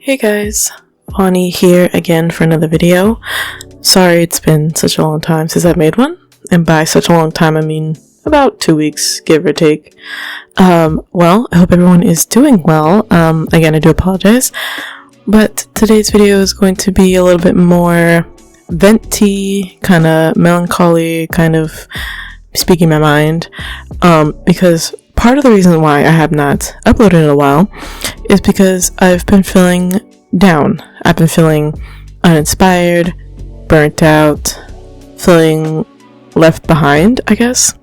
Hey guys, Bonnie here again for another video. Sorry it's been such a long time since I made one, and by such a long time I mean about 2 weeks, give or take. Well, I hope everyone is doing well. Again, I do apologize, but today's video is going to be a little bit more venti, kind of melancholy, kind of speaking my mind, because part of the reason why I have not uploaded in a while is because I've been feeling down. I've been feeling uninspired, burnt out, feeling left behind, I guess.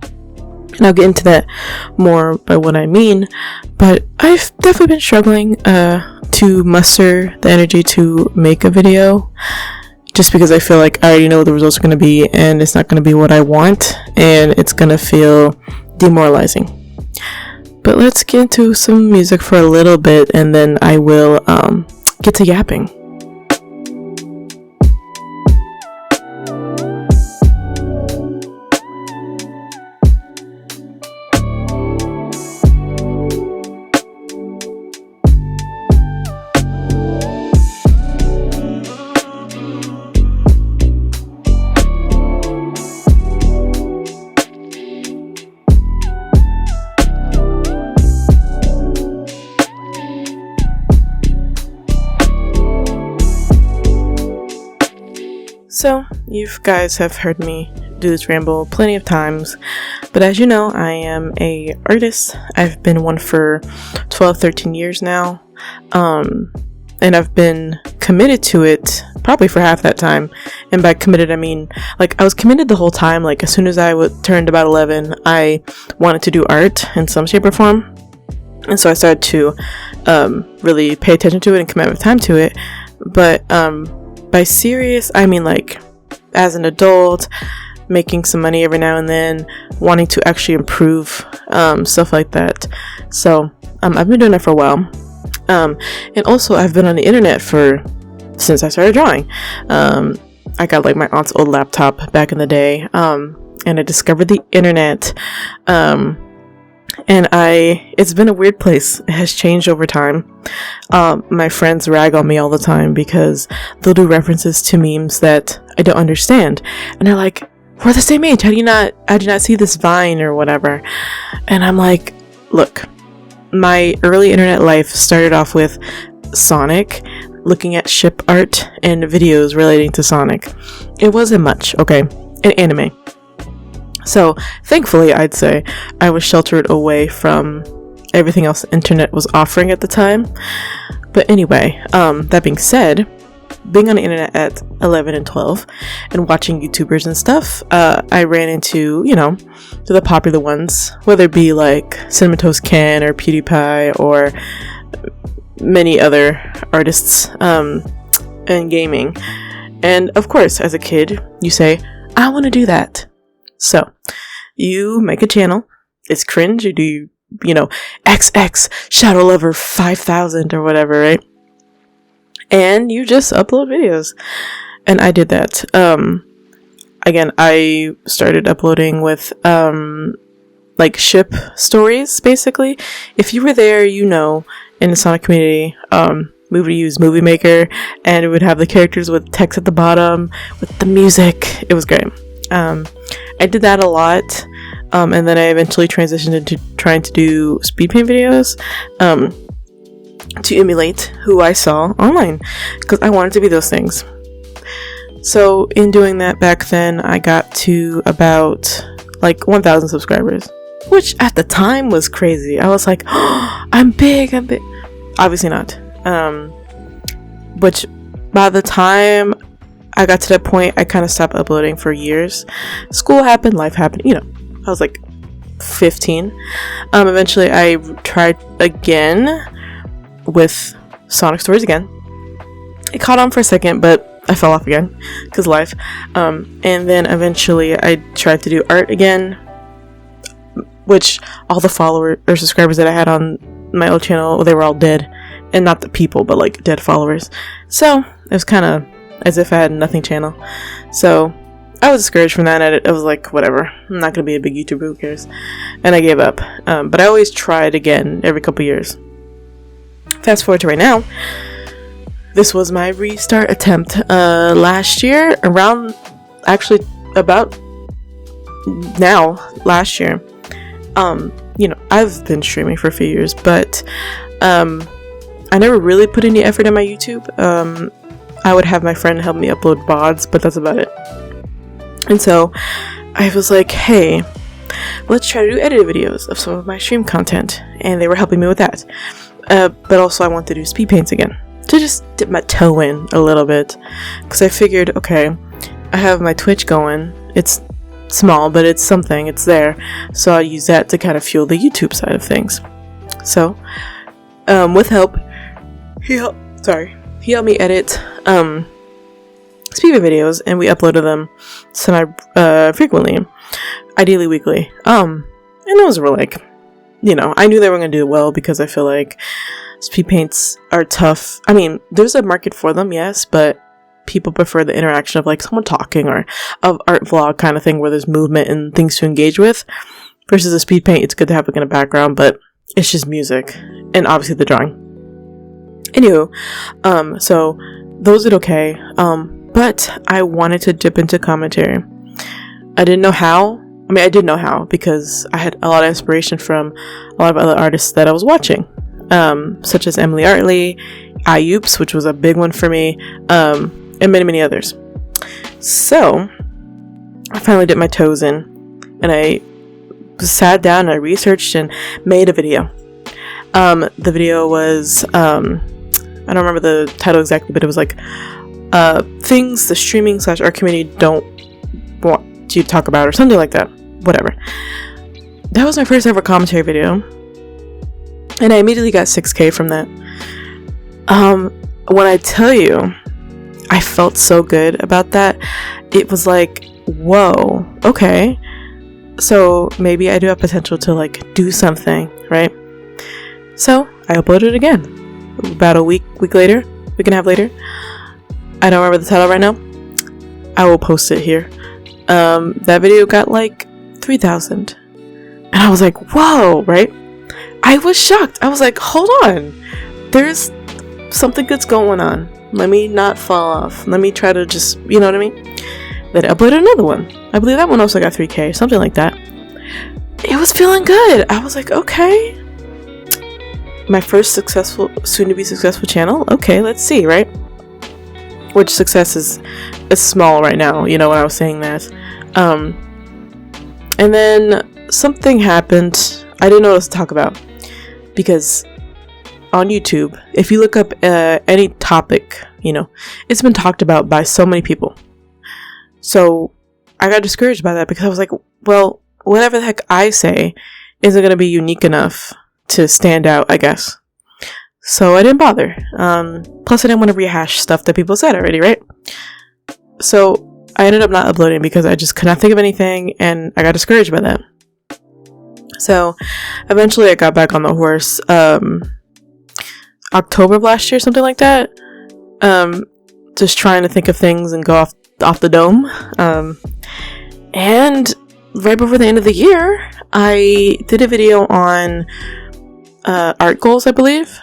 And I'll get into that more by what I mean, but I've definitely been struggling to muster the energy to make a video, just because I feel like I already know what the results are going to be and it's not going to be what I want and it's going to feel demoralizing. But let's get into some music for a little bit and then I will get to yapping. So, you guys have heard me do this ramble plenty of times, but as you know, I am a artist. I've been one for 12-13 years now, and I've been committed to it probably for half that time. And by committed, I mean, like, I was committed the whole time. Like, as soon as I turned about 11, I wanted to do art in some shape or form, and so I started to really pay attention to it and commit my time to it. But by serious, I mean like as an adult, making some money every now and then, wanting to actually improve, stuff like that. So I've been doing that for a while, and also I've been on the internet since I started drawing. I got like my aunt's old laptop back in the day, and I discovered the internet, and it's been a weird place. It has changed over time. My friends rag on me all the time because they'll do references to memes that I don't understand, and they're like, we're the same age, how do you not see this Vine or whatever? And I'm like, look, my early internet life started off with Sonic, looking at ship art and videos relating to Sonic. It wasn't much, okay, and anime. So, thankfully, I'd say, I was sheltered away from everything else the internet was offering at the time. But anyway, that being said, being on the internet at 11 and 12 and watching YouTubers and stuff, I ran into, the popular ones, whether it be like Cinnamon Toast Ken or PewDiePie or many other artists in gaming. And of course, as a kid, you say, I want to do that. So, you make a channel, it's cringe, you do, XX Shadow Lover 5000 or whatever, right? And you just upload videos. And I did that. Again, I started uploading with, like, ship stories, basically. If you were there, in the Sonic community, we would use Movie Maker, and it would have the characters with text at the bottom, with the music. It was great. I did that a lot, and then I eventually transitioned into trying to do speed paint videos, to emulate who I saw online, because I wanted to be those things. So in doing that back then, I got to about like 1,000 subscribers, which at the time was crazy. I was like, oh, I'm big. Obviously not. Which by the time I got to that point, I kind of stopped uploading for years. School happened, life happened, I was like 15. Eventually I tried again with Sonic Stories again. It caught on for a second, but I fell off again because life. And then eventually I tried to do art again, which all the followers or subscribers that I had on my old channel, they were all dead. And not the people, but like dead followers. So it was kind of as if I had nothing channel. So I was discouraged from that, and I was like, whatever, I'm not gonna be a big YouTuber, who cares? And I gave up. But I always tried again every couple years. Fast forward to right now, this was my restart attempt last year, around, actually about now, last year. I've been streaming for a few years, but I never really put any effort in my YouTube. I would have my friend help me upload VODs, but that's about it. And so I was like, hey, let's try to do edited videos of some of my stream content, and they were helping me with that. But also I want to do speed paints again, to just dip my toe in a little bit, because I figured, okay, I have my Twitch going, it's small, but it's something, it's there, so I'll use that to kind of fuel the YouTube side of things. So with help, he helped me edit speed paint videos, and we uploaded them frequently, ideally weekly. And those were like, I knew they were going to do well, because I feel like speed paints are tough. I mean, there's a market for them, yes, but people prefer the interaction of like someone talking, or of art vlog kind of thing where there's movement and things to engage with, versus a speed paint. It's good to have like in a background, but it's just music and obviously the drawing. Anywho, so those did okay, but I wanted to dip into commentary. I didn't know how. I mean, I did know how, because I had a lot of inspiration from a lot of other artists that I was watching, such as Emily Artley, ImpiusUmbra, which was a big one for me, and many, many others. So I finally dipped my toes in, and I sat down and I researched and made a video. The video was, I don't remember the title exactly, but it was like, things the streaming / art community don't want you to talk about, or something like that. Whatever. That was my first ever commentary video, and I immediately got 6K from that. When I tell you, I felt so good about that. It was like, whoa, okay, so maybe I do have potential to like do something, right? So I uploaded it again about a week and a half later. I don't remember the title right now. I will post it here. That video got like 3,000, and I was like, whoa, right? I was shocked. I was like, hold on, there's something good's going on. Let me not fall off. Let me try to just, you know what I mean? Then I uploaded another one. I believe that one also got 3K, something like that. It was feeling good. I was like, okay, my first soon to be successful channel. Okay, let's see, right? Which success is small right now, when I was saying that. And then something happened I didn't know what to talk about, because on YouTube, if you look up any topic, it's been talked about by so many people. So I got discouraged by that, because I was like, well, whatever the heck I say isn't going to be unique enough to stand out, I guess. So I didn't bother. Plus I didn't want to rehash stuff that people said already, right? So I ended up not uploading, because I just could not think of anything, and I got discouraged by that. So eventually I got back on the horse, October of last year, something like that. Just trying to think of things and go off the dome. And right before the end of the year, I did a video on art goals, I believe.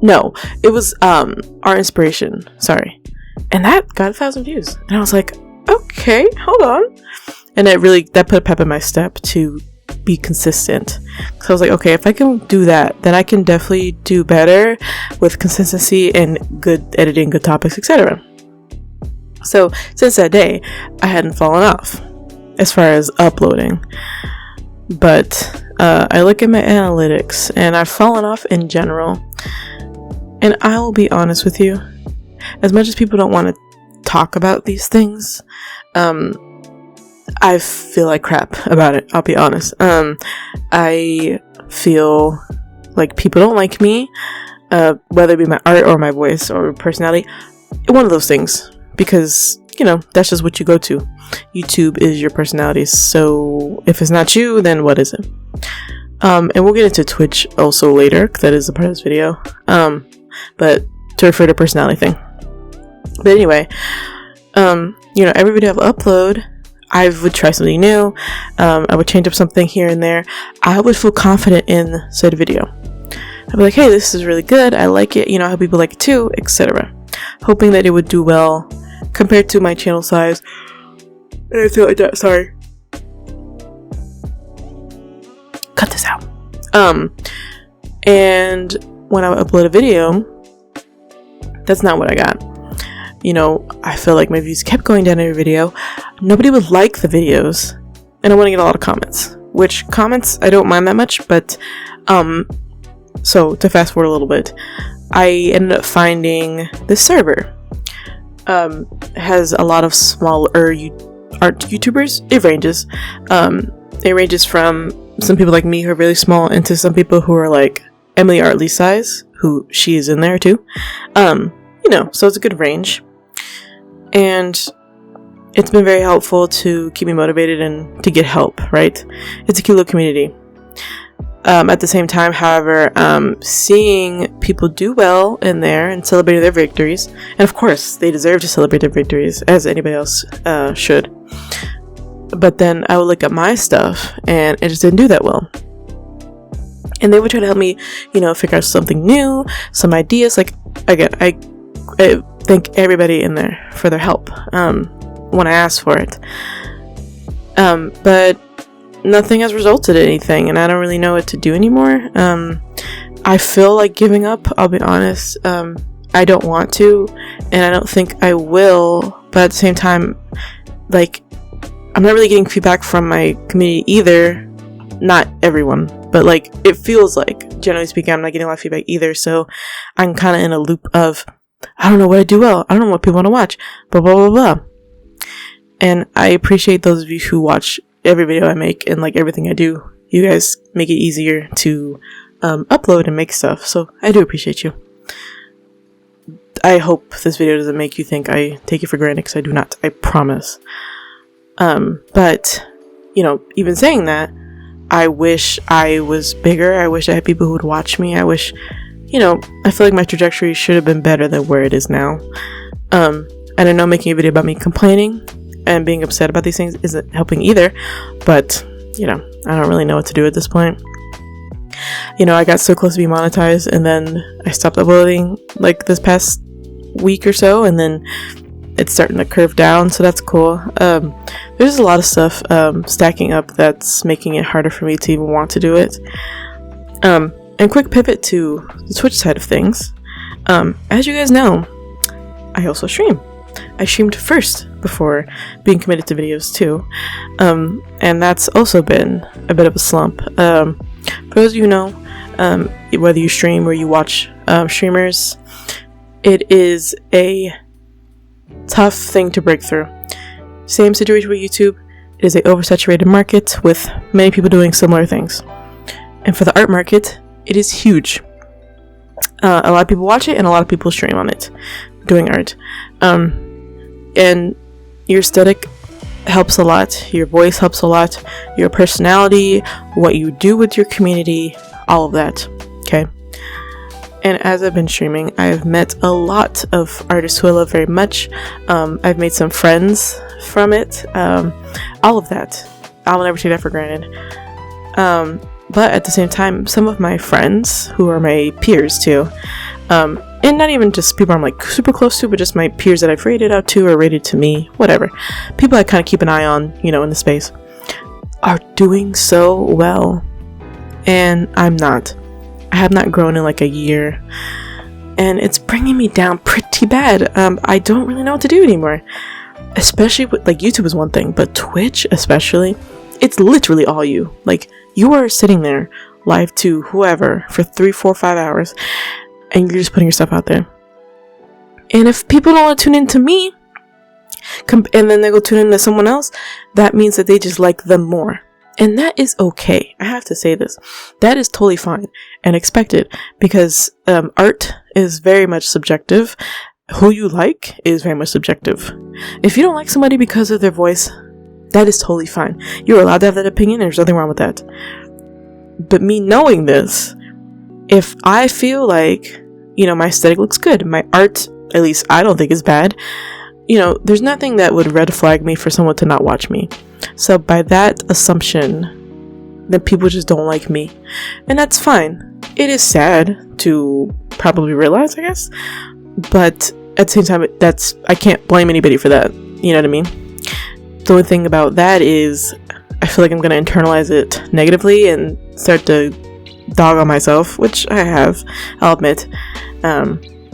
No, it was art inspiration, sorry. And that got 1,000 views. And I was like, okay, hold on. And that put a pep in my step to be consistent. So I was like, okay, if I can do that, then I can definitely do better with consistency and good editing, good topics, etc. So since that day, I hadn't fallen off as far as uploading. But I look at my analytics, and I've fallen off in general. And I will be honest with you, as much as people don't want to talk about these things, I feel like crap about it, I'll be honest. I feel like people don't like me, whether it be my art or my voice or personality, one of those things, because, that's just what you go to. YouTube is your personality, so if it's not you, then what is it? And we'll get into Twitch also later, because that is a part of this video, but to refer to personality thing. But anyway, every video I upload, I would try something new. I would change up something here and there. I would feel confident in said video. I'd be like, hey, this is really good, I like it, you know, I hope people like it too, etc. Hoping that it would do well compared to my channel size. And I feel like that, sorry. Cut this out. And when I would upload a video, that's not what I got. You know, I feel like my views kept going down every video. Nobody would like the videos, and I want to get a lot of comments. Which comments I don't mind that much, but so to fast forward a little bit, I ended up finding this server. Has a lot of smaller art YouTubers. It ranges. It ranges from some people like me who are really small into some people who are like Emily Artley size, who she is in there too. You know, so it's a good range. And it's been very helpful to keep me motivated and to get help, right? It's a cute little community. At the same time, however, seeing people do well in there and celebrating their victories, and of course, they deserve to celebrate their victories, as anybody else should. But then I would look at my stuff, and it just didn't do that well. And they would try to help me, you know, figure out something new, some ideas. Like, again, I thank everybody in there for their help when I asked for it. But nothing has resulted in anything, and I don't really know what to do anymore. I feel like giving up, I'll be honest. I don't want to, and I don't think I will, but at the same time, like, I'm not really getting feedback from my community either. Not everyone, but like, it feels like, generally speaking, I'm not getting a lot of feedback either, so I'm kind of in a loop of, I don't know what I do well, I don't know what people want to watch, blah blah blah blah. And I appreciate those of you who watch every video I make and like everything I do. You guys make it easier to upload and make stuff, so I do appreciate you. I hope this video doesn't make you think I take it for granted, because I do not, I promise. But, you know, even saying that, I wish I was bigger. I wish I had people who would watch me. I wish, you know, I feel like my trajectory should have been better than where it is now. And I know making a video about me complaining and being upset about these things isn't helping either, but, you know, I don't really know what to do at this point. You know, I got so close to being monetized, and then I stopped uploading like this past week or so, and then it's starting to curve down, so that's cool. There's a lot of stuff stacking up that's making it harder for me to even want to do it. And quick pivot to the Twitch side of things. As you guys know, I also stream. I streamed first before being committed to videos too, and that's also been a bit of a slump. For those of you who know, whether you stream or you watch streamers, it is a tough thing to break through. Same situation with YouTube. It is an oversaturated market with many people doing similar things. And for the art market, it is huge. A lot of people watch it, and a lot of people stream on it, doing art. And your aesthetic helps a lot. Your voice helps a lot. Your personality, what you do with your community, all of that. Okay. And as I've been streaming, I've met a lot of artists who I love very much. I've made some friends from it. All of that. I will never take that for granted. But at the same time, some of my friends, who are my peers too, and not even just people I'm like super close to, but just my peers that I've rated out to or rated to me, whatever. People I kind of keep an eye on, you know, in the space, are doing so well. And I'm not. I have not grown in like a year, and it's bringing me down pretty bad. I don't really know what to do anymore, especially with, like, YouTube is one thing, but Twitch especially, it's literally all you. Like, you are sitting there live to whoever for 3, 4, 5 hours, and you're just putting your stuff out there. And if people don't want to tune in to me, and then they go tune in to someone else, that means that they just like them more. And that is okay. I have to say this. That is totally fine and expected, because art is very much subjective. Who you like is very much subjective. If you don't like somebody because of their voice, that is totally fine. You're allowed to have that opinion. There's nothing wrong with that. But me knowing this, if I feel like, you know, my aesthetic looks good, my art, at least I don't think is bad, you know, there's nothing that would red flag me for someone to not watch me. So by that assumption, then people just don't like me. And that's fine. it is sad to probably realize, I guess, but at the same time, I can't blame anybody for that, you know what I mean? The only thing about that is I feel like I'm gonna internalize it negatively and start to dog on myself, which I have, I'll admit.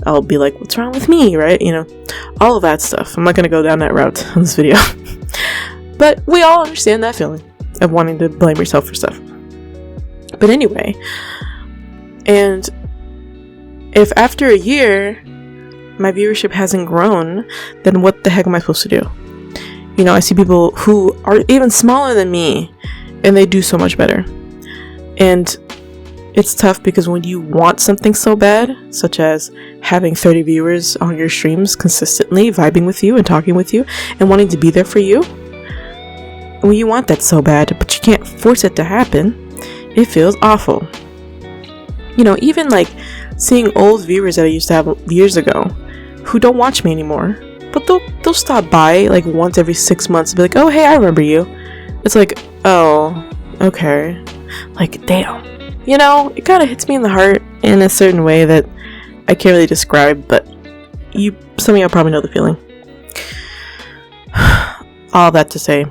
I'll be like, what's wrong with me, right? You know, all of that stuff. I'm not gonna go down that route on this video. But we all understand that feeling of wanting to blame yourself for stuff. But anyway, and if after a year my viewership hasn't grown, then what the heck am I supposed to do? You know, I see people who are even smaller than me and they do so much better. And it's tough because when you want something so bad, such as having 30 viewers on your streams consistently, vibing with you and talking with you and wanting to be there for you, when you want that so bad, but you can't force it to happen, it feels awful. You know, even like seeing old viewers that I used to have years ago who don't watch me anymore, but they'll stop by like once every 6 months and be like, oh hey, I remember you. It's like, oh, okay. Like, damn. You know, it kind of hits me in the heart in a certain way that I can't really describe, but some of y'all probably know the feeling. All that to say,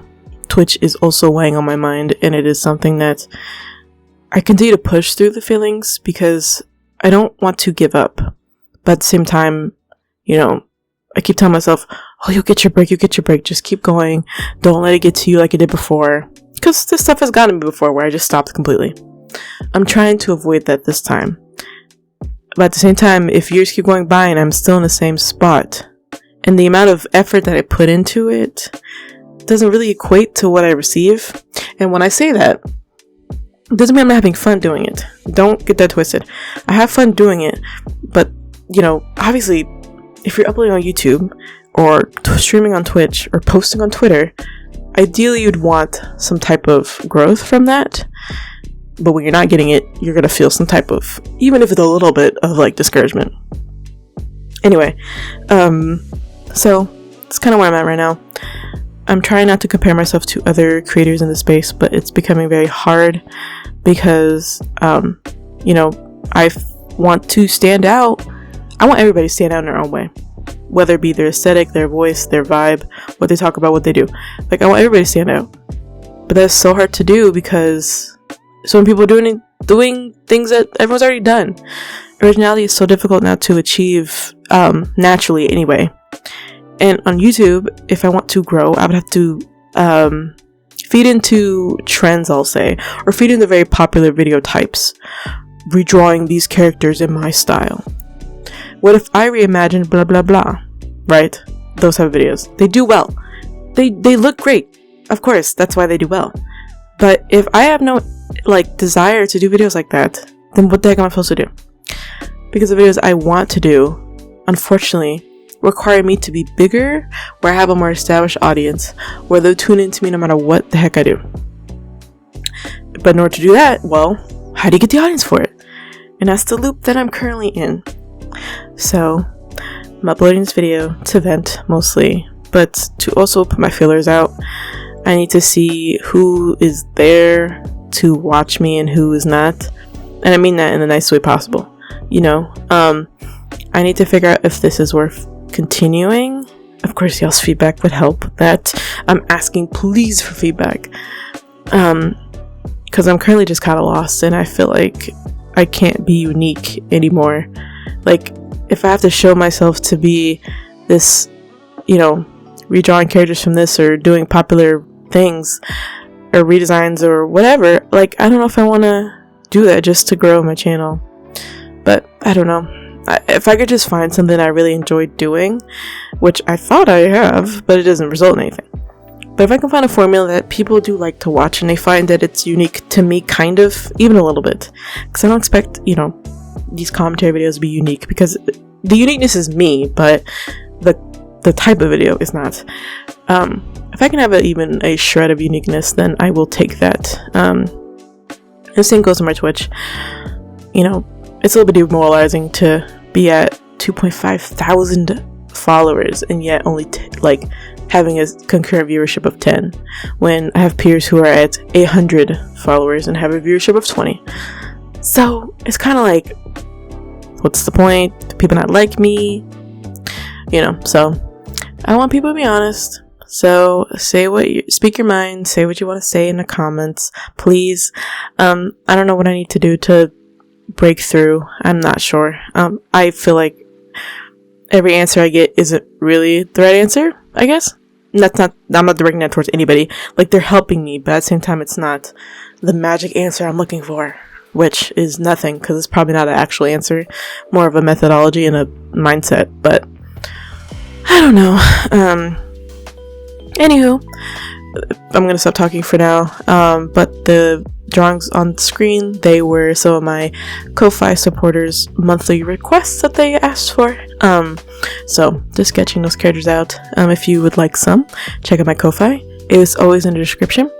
Twitch is also weighing on my mind, and it is something that I continue to push through the feelings because I don't want to give up. But at the same time, you know, I keep telling myself, oh, you'll get your break, just keep going. Don't let it get to you like it did before. Because this stuff has gotten me before where I just stopped completely. I'm trying to avoid that this time. But at the same time, if years keep going by and I'm still in the same spot, and the amount of effort that I put into it doesn't really equate to what I receive. And when I say that, it doesn't mean I'm not having fun doing it. Don't get that twisted. I have fun doing it, but, you know, obviously, if you're uploading on YouTube, or streaming on Twitch, or posting on Twitter, ideally you'd want some type of growth from that. But when you're not getting it, you're gonna feel some type of, even if it's a little bit of like discouragement. Anyway, so that's kind of where I'm at right now. I'm trying not to compare myself to other creators in the space, but it's becoming very hard because, you know, I want to stand out. I want everybody to stand out in their own way, whether it be their aesthetic, their voice, their vibe, what they talk about, what they do. Like, I want everybody to stand out. But that's so hard to do because so many people are doing things that everyone's already done. Originality is so difficult now to achieve naturally anyway. And on YouTube, if I want to grow, I would have to feed into trends, I'll say, or feed into very popular video types, redrawing these characters in my style. What if I reimagine blah blah blah, right? Those type of videos. They do well. They look great. Of course, that's why they do well. But if I have no like desire to do videos like that, then what the heck am I supposed to do? Because the videos I want to do, unfortunately, require me to be bigger, where I have a more established audience, where they'll tune into me no matter what the heck I do. But in order to do that, well, how do you get the audience for it? And that's the loop that I'm currently in. So I'm uploading this video to vent mostly, but to also put my feelers out. I need to see who is there to watch me and who is not, and I mean that in the nicest way possible. You know, I need to figure out if this is worth continuing. Of course, y'all's feedback would help. That I'm asking please for feedback, because I'm currently just kind of lost, and I feel like I can't be unique anymore. Like, if I have to show myself to be this, you know, redrawing characters from this or doing popular things or redesigns or whatever, like, I don't know if I want to do that just to grow my channel. But I don't know. If I could just find something I really enjoyed doing, which I thought I have, but it doesn't result in anything. But if I can find a formula that people do like to watch and they find that it's unique to me, kind of, even a little bit, because I don't expect, you know, these commentary videos to be unique, because the uniqueness is me, but the type of video is not. If I can have even a shred of uniqueness, then I will take that. The same goes to my Twitch. You know, it's a little bit demoralizing to be at 2,500 followers and yet only having a concurrent viewership of 10, when I have peers who are at 800 followers and have a viewership of 20. So it's kind of like, what's the point? Do people not like me? You know, so I want people to be honest. So speak your mind, say what you want to say in the comments, please. I don't know what I need to do to break through. I'm not sure. I feel like every answer I get isn't really the right answer, I guess. I'm not directing that towards anybody. Like, they're helping me, but at the same time, it's not the magic answer I'm looking for, which is nothing, because it's probably not an actual answer, more of a methodology and a mindset, but I don't know. Anywho, I'm gonna stop talking for now, but the drawings on the screen, they were some of my Ko-Fi supporters' monthly requests that they asked for. So just sketching those characters out. If you would like some, check out my Ko-Fi. It is always in the description.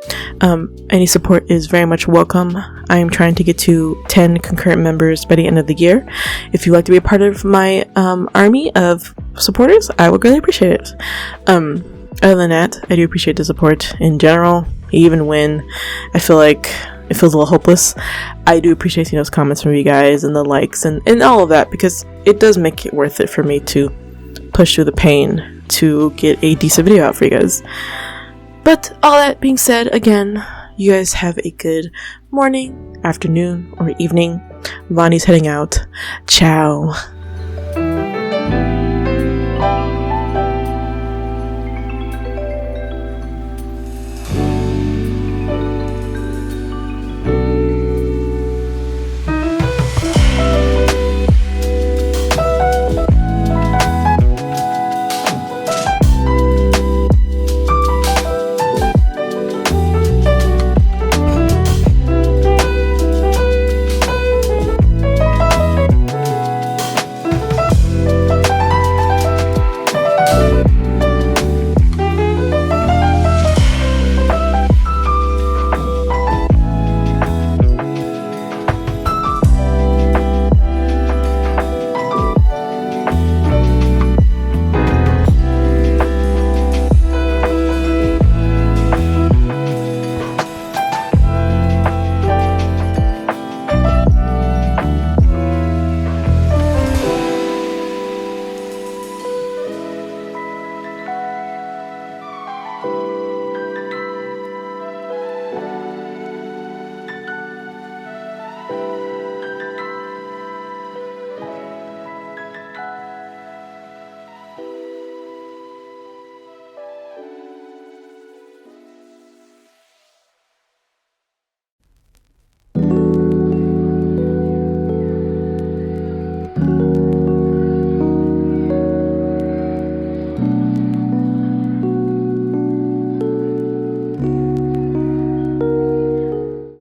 Any support is very much welcome. I am trying to get to 10 concurrent members by the end of the year. If you'd like to be a part of my army of supporters, I would really appreciate it. Other than that, I do appreciate the support in general. Even when I feel like it feels a little hopeless, I do appreciate seeing those comments from you guys and the likes and all of that, because it does make it worth it for me to push through the pain to get a decent video out for you guys. But all that being said, again, you guys have a good morning, afternoon, or evening. Vonnie's heading out. Ciao.